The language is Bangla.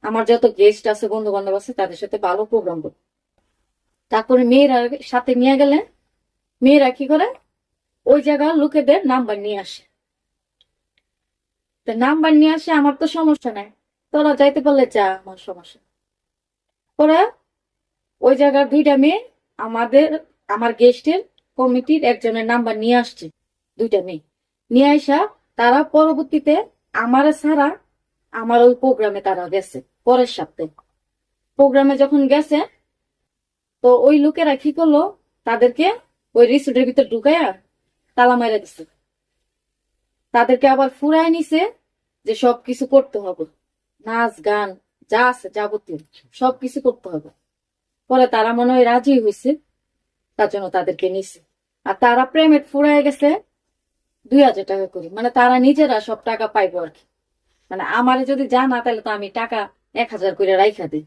আমার যত গেস্ট আছে, বন্ধু বান্ধব আছে, তাদের সাথে ভালো প্রোগ্রাম করবো। তারপরে মেয়েরা সাথে নিয়ে গেলে মেয়েরা কি করে, ওই জায়গার লোকেদের নাম্বার নিয়ে আসে। তো নাম্বার নিয়ে আসে, আমার তো সমস্যা নাই, তোরা যাইতে পারলে যা, আমার সমস্যা। পরে ওই জায়গার দুইটা মেয়ে আমাদের, আমার গেস্টের কমিটির একজনের নাম্বার নিয়ে আসছে। দুইটা মেয়ে নিয়ে আসা, তারা পরবর্তীতে আমার ছাড়া আমার ওই প্রোগ্রামে তারা গেছে। পরের সপ্তাহে প্রোগ্রামে যখন গেছে, তো ওই লোকেরা কি করলো, তাদেরকে ওই রিসোর্টের ভিতর ঢুকাইয়া তালা মাইরা দিছে। তাদেরকে আবার ফুরায় নিছে যে সবকিছু করতে হবে, নাচ গান যা আছে যাবতীয় সবকিছু করতে হবে। পরে তারা মনে হয় রাজি হয়েছে, তার জন্য তাদেরকে নিছে। আর তারা প্রেমের ফুরায় গেছে 2,000 টাকা করে, মানে তারা নিজেরা সব টাকা পাইবো আর কি। মানে আমারে যদি জানা, তাহলে তো আমি টাকা 1,000 করে রাইখা দিই।